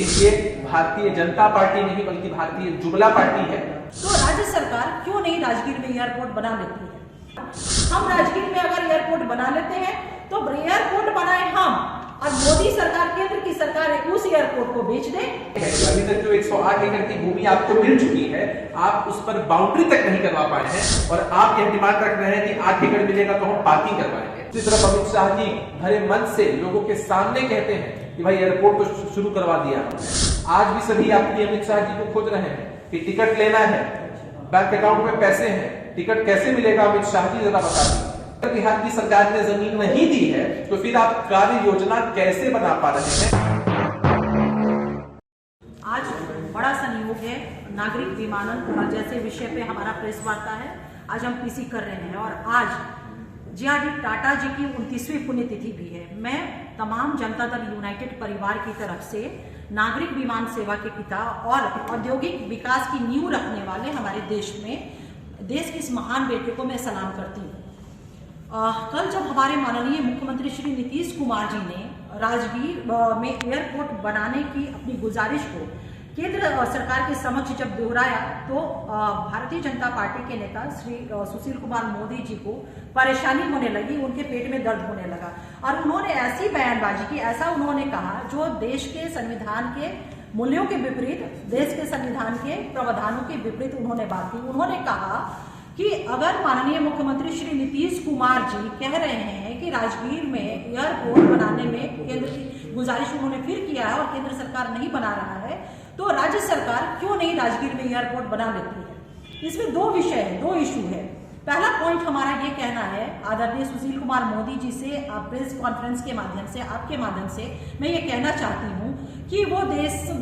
लेकिन ये भारतीय जनता पार्टी नहीं बल्कि भारतीय जुमला पार्टी है। तो राज्य सरकार क्यों नहीं राजगीर में एयरपोर्ट बना लेती है? हम राजगीर में अगर एयरपोर्ट बना लेते हैं तो एयरपोर्ट बनाए हम और मोदी सरकार, केंद्र की सरकार उस एयरपोर्ट को बेच दे। अभी तक जो 108 एकड़ की भूमि आपको मिल चुकी है, आप उस पर बाउंड्री तक नहीं करवा पाए हैं और आप यह डिमांड रख रहे हैं कि 8 एकड़ मिलेगा तो हम पार्किंग करवाएंगे। दूसरी तरफ अमित शाह जी भरे मन से लोगों के सामने कहते हैं कि भाई एयरपोर्ट तो शुरू करवा दिया। आज भी सभी यात्री अमित शाह जी को खोज रहे हैं कि टिकट लेना है, बैंक अकाउंट में पैसे हैं, टिकट कैसे मिलेगा? अमित शाह जी जरा बता दीजिए। बिहार की सरकार ने जमीन नहीं दी है तो फिर आप कार्य योजना कैसे बना पा रहे हैं? आज बड़ा संयोग है, नागरिक विमानन जैसे विषय पे हमारा प्रेस वार्ता है। आज हम पीसी कर रहे हैं और आज जे.आर.डी. टाटा जी की 29वीं पुण्यतिथि भी है। मैं तमाम जनता दल यूनाइटेड परिवार की तरफ से नागरिक विमान सेवा के पिता और औद्योगिक विकास की नींव रखने वाले हमारे देश के इस महान बेटे को मैं सलाम करती हूँ। कल जब हमारे माननीय मुख्यमंत्री श्री नीतीश कुमार जी ने राजगीर में एयरपोर्ट बनाने की अपनी गुजारिश को केंद्र सरकार के समक्ष जब दोहराया तो भारतीय जनता पार्टी के नेता श्री सुशील कुमार मोदी जी को परेशानी होने लगी, उनके पेट में दर्द होने लगा और उन्होंने ऐसी बयानबाजी की, ऐसा उन्होंने कहा जो देश के संविधान के मूल्यों के विपरीत, देश के संविधान के प्रावधानों के विपरीत उन्होंने बात की। उन्होंने कहा कि अगर माननीय मुख्यमंत्री श्री नीतीश कुमार जी कह रहे हैं कि राजगीर में एयरपोर्ट बनाने में केंद्र की गुजारिश उन्होंने फिर किया है और केंद्र सरकार नहीं बना रहा है, तो राज्य सरकार क्यों नहीं राजगीर में एयरपोर्ट बना लेती है? इसमें दो विषय है, दो इशू है। पहला पॉइंट हमारा ये कहना है आदरणीय सुशील कुमार मोदी जी से प्रेस कॉन्फ्रेंस के माध्यम से, आपके माध्यम से मैं ये कहना चाहती हूँ कि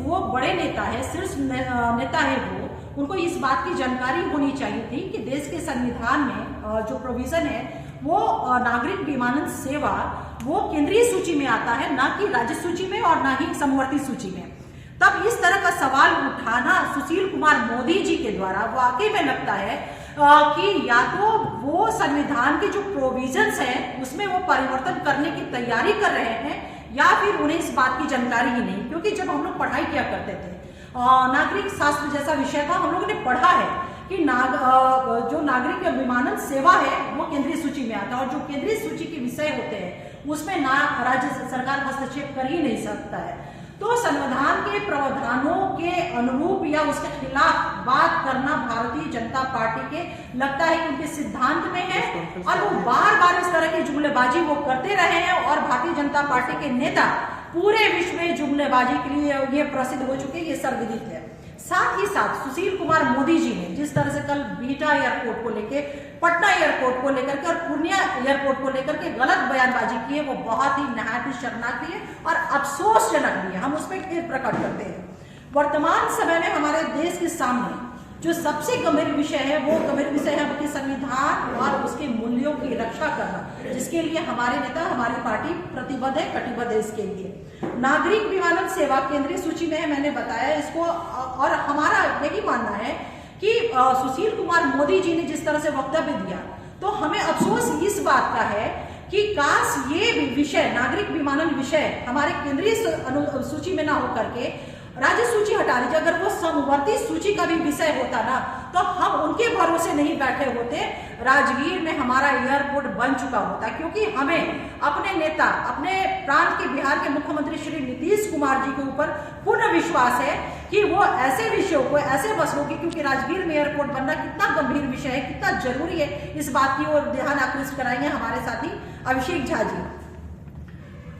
वो बड़े नेता है, शीर्ष नेता है, उनको इस बात की जानकारी होनी चाहिए थी कि देश के संविधान में जो प्रोविजन है वो नागरिक विमानन सेवा वो केंद्रीय सूची में आता है, ना कि राज्य सूची में और ना ही समवर्ती सूची में। तब इस तरह का सवाल उठाना सुशील कुमार मोदी जी के द्वारा वाकई में लगता है कि या तो वो संविधान के जो प्रोविजंस हैं उसमें वो परिवर्तन करने की तैयारी कर रहे हैं या फिर उन्हें इस बात की जानकारी ही नहीं। क्योंकि जब हम लोग पढ़ाई किया करते थे, नागरिक शास्त्र जैसा विषय था, हम लोगों ने पढ़ा है कि जो नागरिक विमानन सेवा है वो केंद्रीय सूची में आता है और जो केंद्रीय सूची के विषय होते हैं उसमें ना राज्य सरकार हस्तक्षेप कर ही नहीं सकता है। तो संविधान के प्रावधानों के अनुरूप या उसके खिलाफ बात करना भारतीय जनता पार्टी के लगता है कि उनके सिद्धांत में है और वो बार बार इस तरह की जुमलेबाजी वो करते रहे हैं और भारतीय जनता पार्टी के नेता पूरे विश्व में जुमलेबाजी के लिए ये प्रसिद्ध हो चुके, ये सर्वविदित है। साथ ही साथ सुशील कुमार मोदी जी ने जिस तरह से कल बीटा एयरपोर्ट को लेकर, पटना एयरपोर्ट को लेकर के और पूर्णिया एयरपोर्ट को लेकर के गलत बयानबाजी की है, वो बहुत ही नहायत ही शर्मनाक भी है और अफसोसजनक भी है। हम उसमें खेद प्रकट करते हैं। वर्तमान समय में हमारे देश के सामने जो सबसे गंभीर विषय है वो गंभीर विषय है अपने संविधान और उसके मूल्यों की रक्षा करना, जिसके लिए हमारे नेता, हमारी पार्टी प्रतिबद्ध है, कटिबद्ध है। इसके लिए नागरिक विमानन सेवा केंद्रीय सूची में है, मैंने बताया इसको। और हमारा यही मानना है कि सुशील कुमार मोदी जी ने जिस तरह से वक्तव्य दिया तो हमें अफसोस इस बात का है कि काश ये विषय, नागरिक विमानन विषय हमारे केंद्रीय सूची में ना होकर के राज्य सूची हटा दीजिए। अगर वो समवर्ती सूची का भी विषय होता ना तो हम उनके भरोसे नहीं बैठे होते, राजगीर में हमारा एयरपोर्ट बन चुका होता। क्योंकि हमें अपने नेता, अपने प्रांत के बिहार के मुख्यमंत्री श्री नीतीश कुमार जी के ऊपर पूर्ण विश्वास है कि वो ऐसे विषयों को, ऐसे मसलों की, क्योंकि राजगीर में एयरपोर्ट बनना कितना गंभीर विषय है, कितना जरूरी है, इस बात की ओर ध्यान आकृष्ट कराएंगे हमारे साथी अभिषेक झा जी।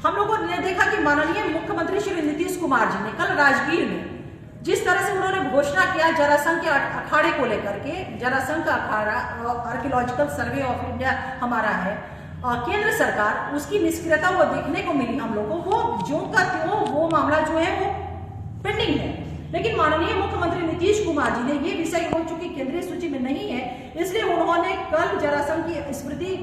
हम लोगों ने देखा कि माननीय मुख्यमंत्री श्री नीतीश कुमार जी ने कल राजगीर में जिस तरह से उन्होंने घोषणा किया जरासंध के अखाड़े को लेकर के, जरासंध का अखाड़ा आर्कियोलॉजिकल सर्वे ऑफ इंडिया हमारा है, केंद्र सरकार उसकी निष्क्रियता वो देखने को मिली हम लोगों को। वो ज्यों का त्यों वो मामला जो है वो पेंडिंग है, लेकिन माननीय मुख्यमंत्री नीतीश कुमार जी ने ये विषय हो चुकी केंद्रीय सूची में नहीं है, इसलिए उन्होंने कल जरासंध की स्मृति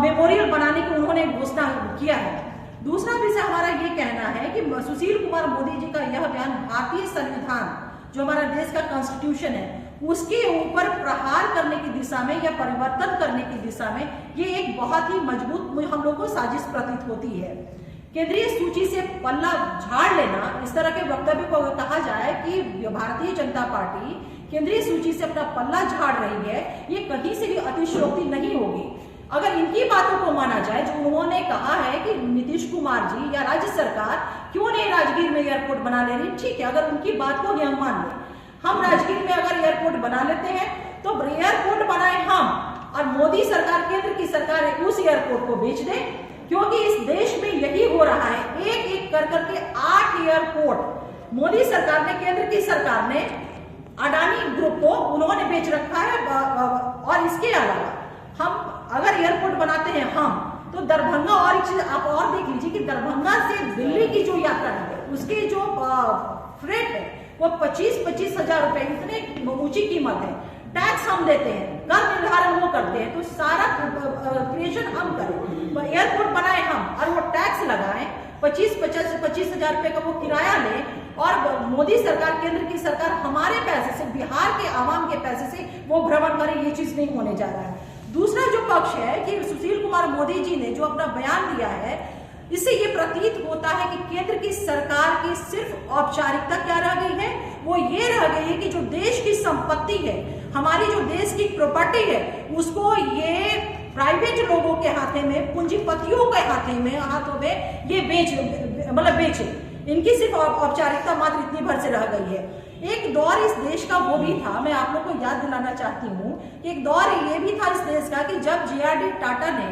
मेमोरियल बनाने की उन्होंने घोषणा किया है। दूसरा विषय हमारा ये कहना है कि सुशील कुमार मोदी जी का यह बयान भारतीय संविधान जो हमारा देश का कॉन्स्टिट्यूशन है उसके ऊपर प्रहार करने की दिशा में या परिवर्तन करने की दिशा में ये एक बहुत ही मजबूत हम लोग को साजिश प्रतीत होती है। केंद्रीय सूची से पल्ला झाड़ लेना, इस तरह के वक्तव्य को कहा जाए कि भारतीय जनता पार्टी केंद्रीय सूची से अपना पल्ला झाड़ रही है, ये कहीं से भी अतिशयोक्ति नहीं होगी। अगर इनकी बातों को माना जाए, जो उन्होंने कहा है कि नीतीश कुमार जी या राज्य सरकार क्यों नहीं राजगीर में एयरपोर्ट बना ले रही, ठीक है, अगर उनकी बात को हम मान लें, हम राजगीर में अगर एयरपोर्ट बना लेते हैं तो एयरपोर्ट बनाए हम, और मोदी सरकार, केंद्र की सरकार उस एयरपोर्ट को बेच दे, क्योंकि इस देश में यही हो रहा है। एक एक कर करके 8 एयरपोर्ट मोदी सरकार ने, केंद्र की सरकार ने अडानी ग्रुप को उन्होंने बेच रखा है। और इसके अलावा हम अगर एयरपोर्ट बनाते हैं हम, तो दरभंगा, और एक चीज आप और देख लीजिए कि दरभंगा से दिल्ली की जो यात्रा है उसकी जो फ्रेट है वो 25-25 हजार रुपए, इतने ऊंची कीमत है। टैक्स हम देते हैं, कर निर्धारण वो करते हैं, तो सारा क्रिएशन हम करें, एयरपोर्ट बनाए हम और वो टैक्स लगाएं, 25 हजार रुपए का वो किराया लें, और मोदी सरकार, केंद्र की सरकार हमारे पैसे से, बिहार के आवाम के पैसे से वो भ्रमण करे, ये चीज नहीं होने जा रहा है। दूसरा जो पक्ष है कि सुशील कुमार मोदी जी ने जो अपना बयान दिया है, इससे ये प्रतीत होता है कि केंद्र की सरकार की सिर्फ औपचारिकता क्या रह गई है, वो ये रह गई है कि जो देश की संपत्ति है, हमारी जो देश की प्रॉपर्टी है, उसको ये प्राइवेट लोगों के हाथे में, पूंजीपतियों के हाथों में ये बेचे। इनकी सिर्फ औपचारिकता मात्र इतनी भर से रह गई है। एक दौर इस देश का वो भी था, मैं आप लोग को याद दिलाना चाहती हूँ, एक दौर ये भी था इस देश का कि जब JRD टाटा ने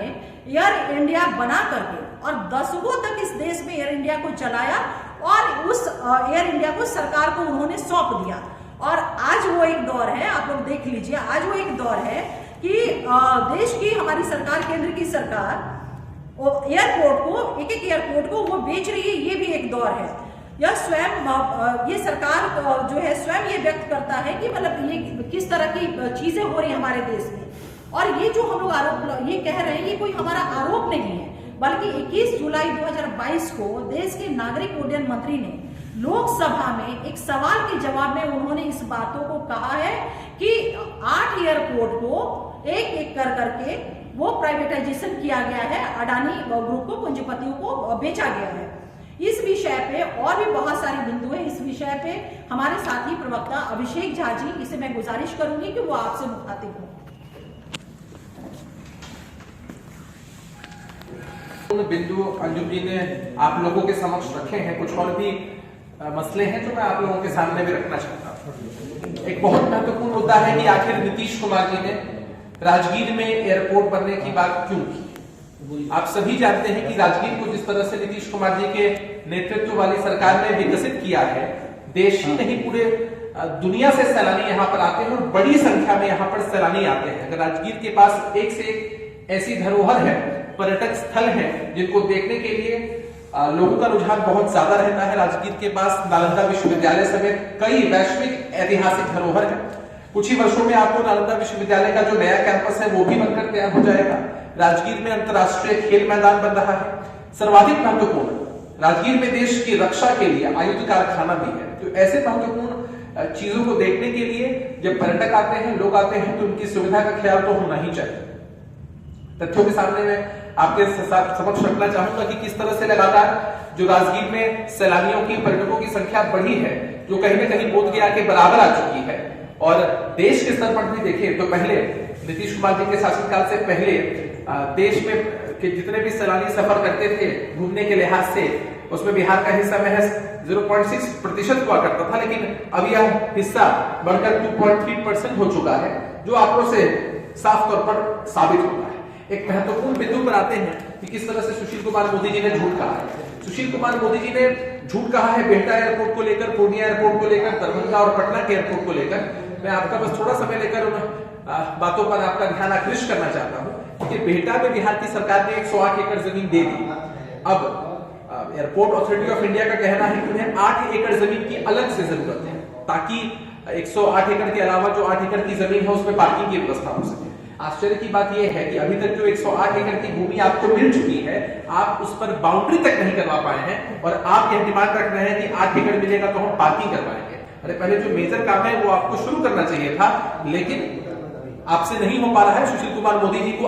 एयर इंडिया बना करके और दशकों तक इस देश में एयर इंडिया को चलाया, और उस एयर इंडिया को सरकार को उन्होंने सौंप दिया। और आज वो एक दौर है, आप लोग देख लीजिए, आज वो एक दौर है कि देश की हमारी सरकार, केंद्र की सरकार एयरपोर्ट को, एक एक एयरपोर्ट को वो बेच रही है, ये भी एक दौर है। यह स्वयं, ये सरकार जो है स्वयं ये व्यक्त करता है कि मतलब ये किस तरह की चीजें हो रही हमारे देश में। और ये जो हम लोग आरोप ये कह रहे हैं, ये कोई हमारा आरोप नहीं है, बल्कि 21 जुलाई 2022 को देश के नागरिक उड्डयन मंत्री ने लोकसभा में एक सवाल के जवाब में उन्होंने इस बातों को कहा है कि 8 एयरपोर्ट को एक एक कर करके वो प्राइवेटाइजेशन किया गया है, अडानी ग्रुप को, पूंजीपतियों को बेचा गया है। इस विषय पे और भी बहुत सारी बिंदु है, इस विषय पे हमारे साथी प्रवक्ता अभिषेक झा जी, इसे मैं गुजारिश करूंगी कि वो आपसे मुखातिब हो। बिंदु अंजुम जी ने आप लोगों के समक्ष रखे हैं, कुछ और भी मसले हैं जो मैं आप लोगों के सामने भी रखना चाहता हूँ। एक बहुत महत्वपूर्ण मुद्दा है कि आखिर नीतीश कुमार जी ने राजगीर में एयरपोर्ट बनने की बात क्यों की। आप सभी जानते हैं कि राजगीर को जिस तरह से नीतीश कुमार जी के नेतृत्व वाली सरकार ने विकसित किया है, देश ही नहीं पूरे दुनिया से सैलानी यहाँ पर आते हैं और बड़ी संख्या में यहाँ पर सैलानी आते हैं। अगर राजगीर के पास एक से एक ऐसी धरोहर है, पर्यटक स्थल है, जिनको देखने के लिए लोगों का रुझान बहुत ज्यादा रहता है। राजगीर के पास नालंदा विश्वविद्यालय समेत कई वैश्विक ऐतिहासिक धरोहर है। कुछ ही वर्षों में आपको नालंदा विश्वविद्यालय का जो नया कैंपस है वो भी बनकर तैयार हो जाएगा। राजगीर में अंतरराष्ट्रीय खेल मैदान बन रहा है। सर्वाधिक महत्वपूर्ण, राजगीर में देश की रक्षा के लिए आयुध कारखाना भी है। तो ऐसे महत्वपूर्ण चीजों को देखने के लिए जब पर्यटक आते हैं, लोग आते हैं, तो उनकी सुविधा का ख्याल तो होना ही चाहिए। तथ्यों के सामने मैं आपके समक्ष रखना चाहूंगा कि किस तरह से लगातार जो राजगीर में सैलानियों की, पर्यटकों की संख्या बढ़ी है, जो कहीं न कहीं बोध गया के बराबर आ चुकी है। और देश के स्तर पर भी देखें तो पहले नीतीश कुमार जी के शासनकाल से पहले देश में के जितने भी सैलानी सफर करते थे घूमने के लिहाज से, उसमें बिहार का हिस्सा महज 0.6% हुआ करता था, लेकिन अब यह हिस्सा बढ़कर 2.3% हो चुका है, जो आंकड़ों से साफ तौर पर साबित होता है। एक महत्वपूर्ण बिंदु पर आते हैं कि किस तरह से सुशील कुमार मोदी जी ने झूठ कहा है। सुशील कुमार मोदी जी ने झूठ कहा है बिहटा एयरपोर्ट को लेकर, पूर्णिया एयरपोर्ट को लेकर, दरभंगा और पटना के एयरपोर्ट को लेकर। मैं आपका बस थोड़ा समय लेकर उन बातों पर आपका ध्यान आकृष्ट करना चाहता हूं कि बिहटा में बिहार की सरकार ने 108 एकड़ जमीन दे दी। अब एयरपोर्ट अथॉरिटी ऑफ इंडिया का कहना है कि उन्हें 8 एकड़ जमीन की अलग से जरूरत है, ताकि 108 एकड़ के अलावा जो 8 एकड़ की जमीन है उसमें पार्किंग की व्यवस्था हो सके। आश्चर्य की बात यह है कि अभी तक जो 108 एकड़ की भूमि आपको मिल चुकी है, आप उस पर बाउंड्री तक नहीं करवा पाए हैं, और आप यह डिमांड रख रहे हैं कि 8 एकड़ मिलेगा तो हम पार्किंग करवाएंगे। अरे पहले जो मेजर काम है वो आपको शुरू करना चाहिए था, लेकिन आपसे नहीं हो पा रहा है। सुशील कुमार मोदी जी को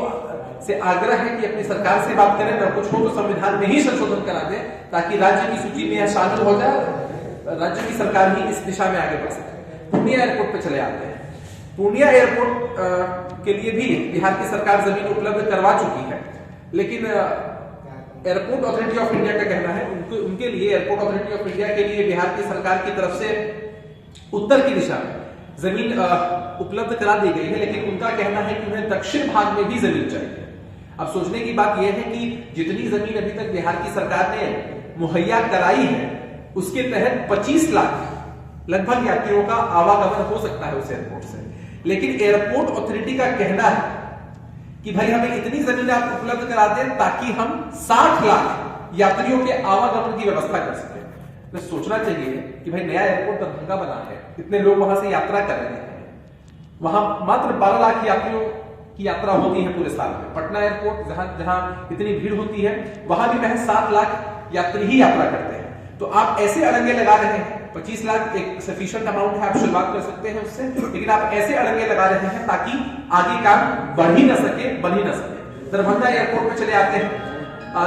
से आग्रह है कि अपनी सरकार से बात करें, न कुछ हो तो संविधान में ही संशोधन करा दें ताकि राज्य की सूची में यह शामिल हो जाए, राज्य की सरकार ही इस दिशा में आगे बढ़ सके। पूर्णिया एयरपोर्ट पे चले आते हैं। पूर्णिया एयरपोर्ट के लिए भी बिहार की सरकार जमीन उपलब्ध करवा चुकी है, लेकिन एयरपोर्ट अथॉरिटी ऑफ इंडिया का कहना है उनके लिए एयरपोर्ट अथॉरिटी ऑफ इंडिया के लिए बिहार की सरकार की तरफ से उत्तर की दिशा में जमीन उपलब्ध करा दी गई है, लेकिन उनका कहना है कि उन्हें दक्षिण भाग में भी जमीन चाहिए। अब सोचने की बात यह है कि जितनी जमीन अभी तक बिहार की सरकार ने मुहैया कराई है उसके तहत 25 लाख लगभग यात्रियों का आवागमन हो सकता है उस एयरपोर्ट से, लेकिन एयरपोर्ट अथॉरिटी का कहना है कि भाई हमें इतनी जमीन आप उपलब्ध करा दें ताकि हम 60 लाख यात्रियों के आवागमन की व्यवस्था कर सकें। तो सोचना चाहिए कि भाई नया एयरपोर्ट दरभंगा बना है, इतने लोग वहां से यात्रा कर रहे हैं, वहां मात्र 12 लाख यात्रियों की यात्रा होती है पूरे साल में। पटना एयरपोर्ट जहां इतनी भीड़ होती है वहां भी महज 7 लाख यात्री ही यात्रा करते हैं। तो आप ऐसे अड़ंगे लगा रहे हैं, 25 लाख एक सफिशिएंट अमाउंट है, आप शुरुआत कर सकते हैं उससे, लेकिन आप ऐसे अड़ंगे लगा रहे हैं ताकि आगे काम बढ़ ही ना सके, बन ही ना सके। दरभंगा एयरपोर्ट पे चले आते हैं।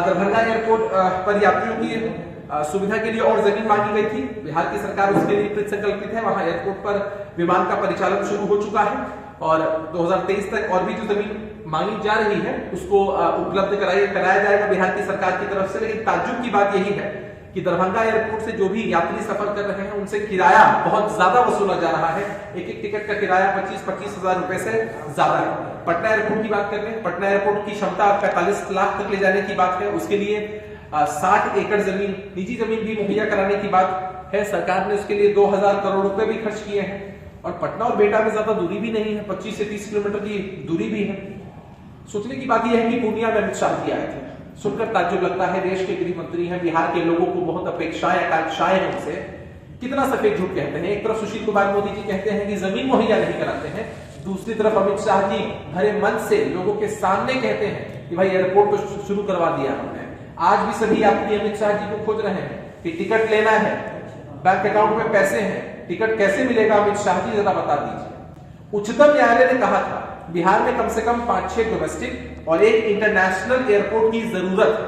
दरभंगा एयरपोर्ट पर यात्रियों की सुविधा के लिए और जमीन मांगी गई थी, बिहार की सरकार उसके लिए कृत संकल्पित है। वहां एयरपोर्ट पर विमान का परिचालन शुरू हो चुका है और 2023 तक और भी जो जमीन मांगी जा रही है उसको उपलब्ध कराया जाएगा बिहार की सरकार की तरफ से। लेकिन ताज्जुब की बात यही है कि दरभंगा एयरपोर्ट से जो भी यात्री सफर कर रहे हैं उनसे किराया बहुत ज्यादा वसूला जा रहा है। एक टिकट का किराया 25-25 हजार रुपए से ज्यादा है। पटना एयरपोर्ट की बात करें, पटना एयरपोर्ट की क्षमता 45 लाख तक ले जाने की बात है, उसके लिए 60 एकड़ जमीन, निजी जमीन भी मुहैया कराने की बात है। सरकार ने उसके लिए 2000 करोड़ रुपए भी खर्च किए हैं और पटना और बेटा में ज्यादा दूरी भी नहीं है, 25 से 30 किलोमीटर की दूरी भी है। सोचने की बात यह है कि पूर्णिया में अमित शाह जी आए थे, सुनकर ताज्जुब लगता है, देश के गृह मंत्री हैं, बिहार के लोगों को बहुत अपेक्षाएं आकांक्षाएं हैं उनसे, कितना सफेद झूठ कहते हैं। एक तरफ सुशील कुमार मोदी जी कहते हैं कि जमीन मुहैया नहीं कराते हैं, दूसरी तरफ अमित शाह जी भरे मन से लोगों के सामने कहते हैं कि भाई एयरपोर्ट तो शुरू करवा दिया हमने। आज भी सभी यात्री अमित शाह जी को खोज रहे हैं कि टिकट लेना है, बैंक अकाउंट में पैसे हैं, टिकट कैसे मिलेगा अमित शाह जी जरा बता दीजिए। उच्चतम न्यायालय ने कहा था बिहार में कम से कम 5-6 डोमेस्टिक और एक इंटरनेशनल एयरपोर्ट की जरूरत है,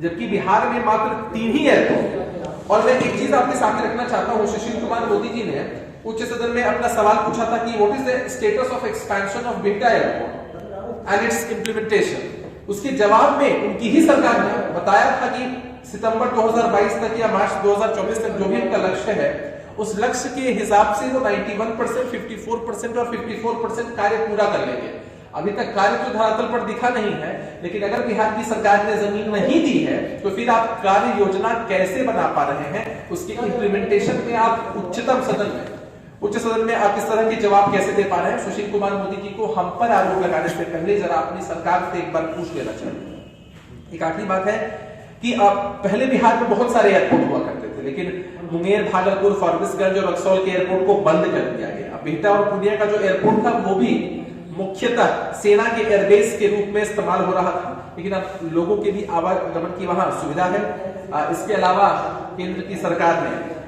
जबकि बिहार में मात्र 3 ही एयरपोर्ट। और मैं एक चीज आपके सामने रखना चाहता हूं, सुशील कुमार मोदी जी ने उच्च सदन में अपना सवाल पूछा था कि what is the status of expansion of Bihta airport and it's implementation. उसके जवाब में उनकी ही सरकार ने बताया था कि सितंबर 2022 तक या मार्च 2024 तक जो भी उनका लक्ष्य है उस लक्ष्य के हिसाब से वो 91%, 54% और 54% कार्य पूरा कर लेंगे। अभी तक कार्य तो धरातल पर दिखा नहीं है, लेकिन अगर बिहार की सरकार ने जमीन नहीं दी है तो फिर आप कार्य योजना कैसे बना पा रहे हैं, उसके इंप्लीमेंटेशन में आप उच्च सदन में आप इस तरह के जवाब कैसे दे पा रहे हैं। सुशील कुमार मोदी जी को हम पर आरोप लगाने से पहले जरा अपनी सरकार से एक बार पूछ लेना चाहिए। एक आखिरी बात है कि पहले बिहार में बहुत सारे एयरपोर्ट हुआ करते थे, लेकिन मुंगेर, भागलपुर, फॉरबिसगंज और रक्सौल के एयरपोर्ट को बंद कर दिया गया। बिहटा और पूर्णिया का जो एयरपोर्ट था वो भी मुख्यतः सेना के एयरबेस के रूप में इस्तेमाल हो रहा था, लेकिन अब लोगों के भी आवागमन की वहां सुविधा है। इसके अलावा केंद्र की सरकार ने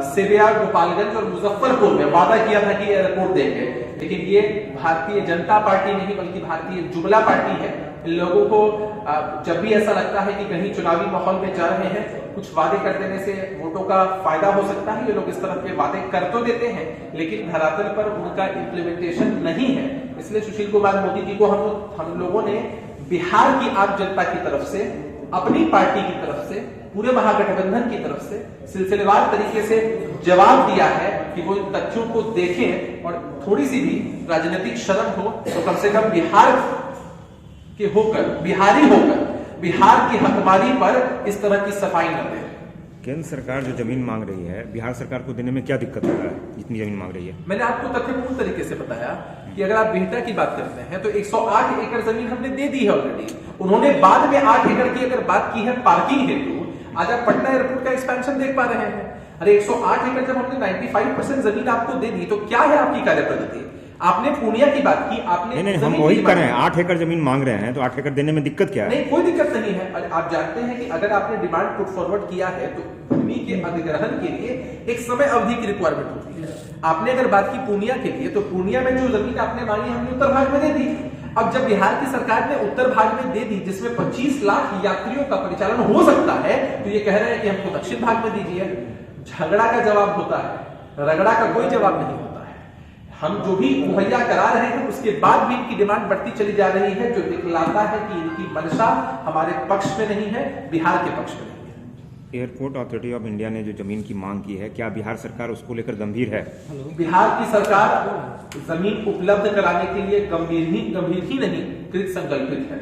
सेविया, गोपालगंज और मुजफ्फरपुर में वादा किया था कि एयरपोर्ट देंगे, लेकिन ये भारतीय जनता पार्टी नहीं बल्कि भारतीय जुमला पार्टी है। लोगों को जब भी ऐसा लगता है कि कहीं चुनावी माहौल में जा रहे हैं, कुछ वादे कर देने से वोटों का फायदा हो सकता है, ये लोग इस तरह के वादे कर तो देते हैं लेकिन धरातल पर उनका इंप्लीमेंटेशन नहीं है। इसलिए सुशील कुमार मोदी जी को हम लोगों ने बिहार की आम जनता की तरफ से, अपनी पार्टी की तरफ से, पूरे महागठबंधन की तरफ से सिलसिलेवार तरीके से जवाब दिया है कि वो इन तथ्यों को देखें और थोड़ी सी भी राजनीतिक शर्म हो तो कम से कम बिहार के होकर, बिहारी होकर बिहार की हकमारी पर इस तरह की सफाई न दे। केंद्र सरकार जो जमीन मांग रही है, बिहार सरकार को देने में क्या दिक्कत हो रहा है, जितनी जमीन मांग रही है? मैंने आपको तथ्यपूर्ण तरीके से बताया कि अगर आप बिहटा की बात करते हैं तो 108 एकड़ जमीन हमने दे दी है ऑलरेडी। उन्होंने बाद में 8 एकड़ की अगर बात की है पार्किंग हेतु, आज आप पटना एयरपोर्ट का एक्सपेंशन देख पा रहे हैं। अरे 108 एकड़ जब हमने 95% जमीन आपको दे दी तो क्या है आपकी कार्य प्रगति? आपने पूर्णिया की बात की, आपने नहीं, हम वही कर रहे हैं। 8 एकड़ जमीन मांग रहे हैं तो 8 एकड़ देने में दिक्कत क्या है? नहीं, कोई दिक्कत नहीं है। आप जानते हैं कि अगर आपने डिमांड पुट फॉरवर्ड किया है तो भूमि के अधिग्रहण के लिए एक समय अवधि की रिक्वायरमेंट होती है। आपने अगर बात की पूर्णिया के लिए तो पूर्णिया में जो जमीन आपने मांगी हमने उत्तर भाग में दे दी। अब जब बिहार की सरकार ने उत्तर भाग में दे दी, जिसमें 25 लाख यात्रियों का परिचालन हो सकता है, तो ये कह रहे हैं कि हमको दक्षिण भाग में दीजिए। झगड़ा का जवाब होता है, रगड़ा का कोई जवाब नहीं होता है। हम जो भी मुहैया करा रहे हैं उसके बाद भी इनकी डिमांड बढ़ती चली जा रही है, जो दिखलाता है कि इनकी मंशा हमारे पक्ष में नहीं है, बिहार के पक्ष में नहीं है। एयरपोर्ट अथॉरिटी ऑफ इंडिया ने जो जमीन की मांग की है, क्या बिहार सरकार उसको लेकर गंभीर है? बिहार की सरकार जमीन उपलब्ध कराने के लिए गंभीर ही नहीं, कृत संकल्पित है।